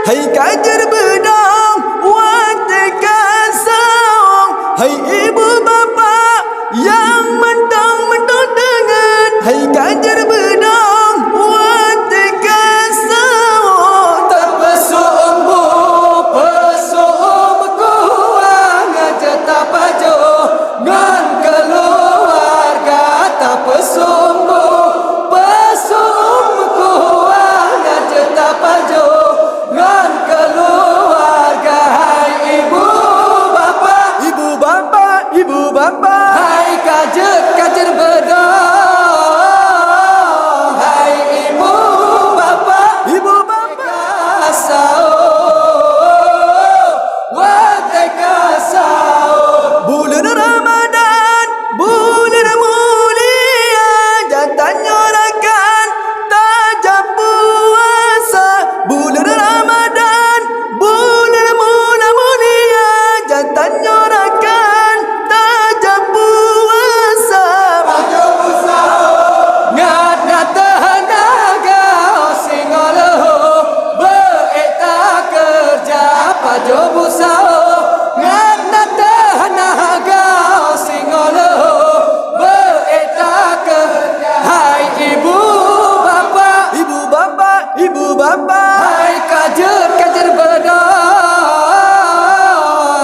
Hai kajar bedang wate kasong, hai ibu bapa yang mentang-mentang dengan. Hai kajar bedang wate kasong, tak pesumbu pesum kuang aja tak pajo ngan keluarga tak pesumbu pesum kuang aja tak pajo ngan keluarga. Hai ibu bapa, ibu bapa, ibu bapa, hai kajer bedong, hai ibu bapa, ibu bapa. kasau wate kasau. Bulan Ramadan, bulan mulia, jantan nyorakan tajam puasa. Bulan Ramadan, bulan mulia, jantan nyorakan tajam puasa. Pajo busau ngada tenaga singoloh beeta kerja. Pajo busau ngada tenaga singoloh beeta kerja. Hai ibu bapa, Ibu bapa, ibu bapa, hai kajer bedong,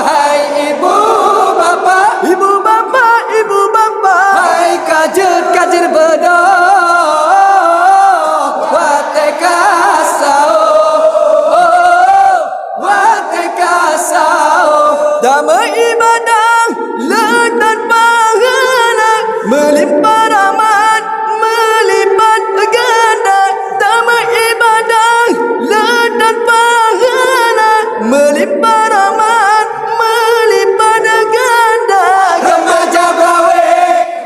hai ibu bapa, ibu bapa, ibu bapa. hai kajer bedong wate kasau wate kasau. Damai ibadah, letak pahala, melimpah rahmat, melipat ganda. Damai ibadah, letak pahala, melimpah rahmat, melipat ganda. Remaja Beurawe,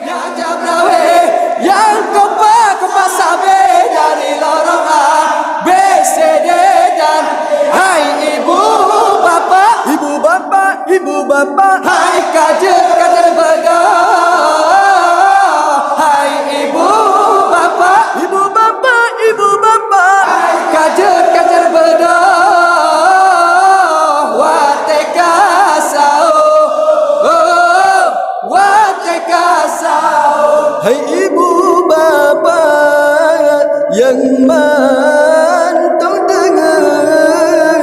Remaja Beurawe, yang kopa sabe dari lorong A, B, C, D dan hai ibu bapa, Ibu bapa, ibu bapa, hai kajer bedong, hai ibu bapa, ibu bapa, ibu bapa. hai kajer bedong wate kasau wate kasau. Hai ibu bapa yang mantau dengar,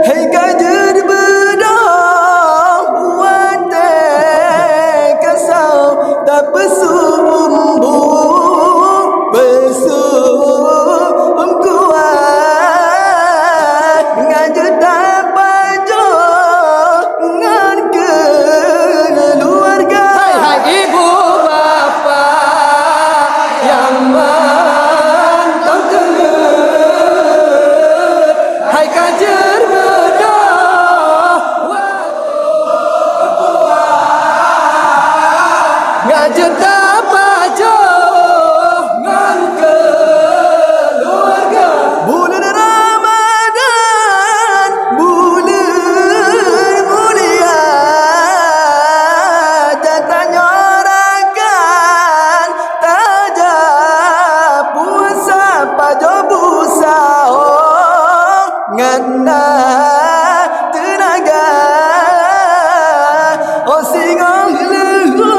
hai kajar bedang wate kasau, tak pesumbu pesum kuat ngajar tak pajo ngan keluarga. Hai ibu bapa yang mantau dengar, hai kajer bedong ngajar tak pajo ngan keluarga. Bulan Ramadan, bulan mulia, jantan nyorakan tajam puasa. Pajo busau ngana tenaga, oh singong lehu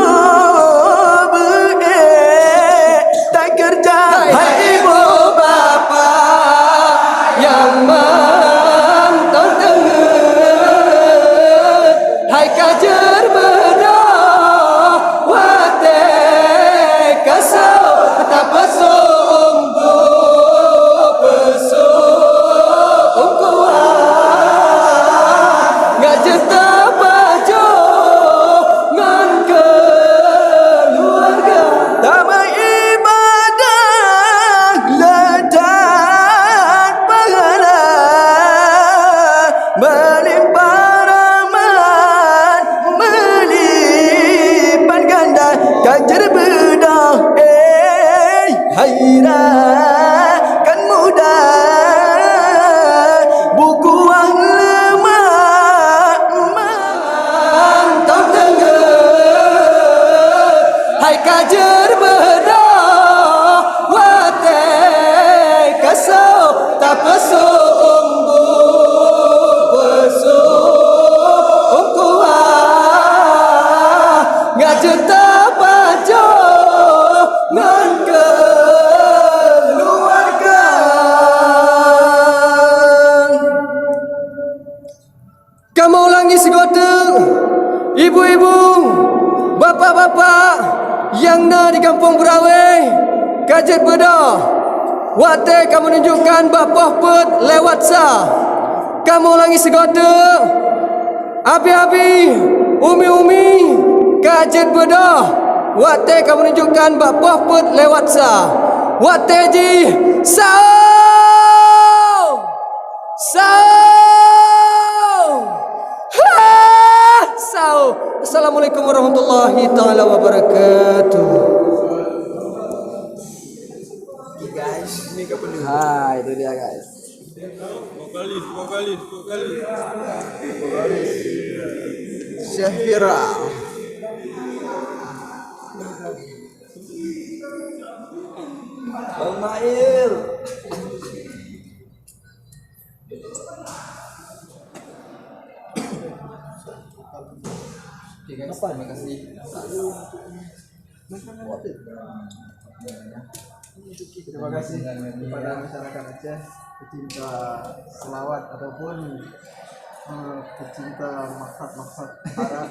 tak kerja. Hai ibu bapa yang mantau dengar, hai kajer bedong wate kasau tak pesumbu pesum kuat ngajar tak pajo ngan keluarga. Damai ibadah, letak pahala, melimpah rahmat, melipat ganda. Kajar bedah, kan mudah, buku wang lemak, Mantap dengar, hai kajer bedong wate kasau tak pesumbu bapak yang na di kampung Beurawe, kajet bedah. Waktu kamu menunjukkan bapah pet lewat sah. Kamu ulangi segota. Abi-abi, umi-umi, kajet bedah. Waktu kamu menunjukkan bapah pet lewat sah. Waktu ji, sahur. Sahur. Sahur. Assalamualaikum warahmatullahi taala wabarakatuh. Guys, ini kapan dulu? Hai, itu dia guys. Vokalis. Syahira. Bang Mail. Apa? Terima kasih. Terima kasih kepada masyarakat Aceh, pecinta selawat ataupun pecinta maksud Arab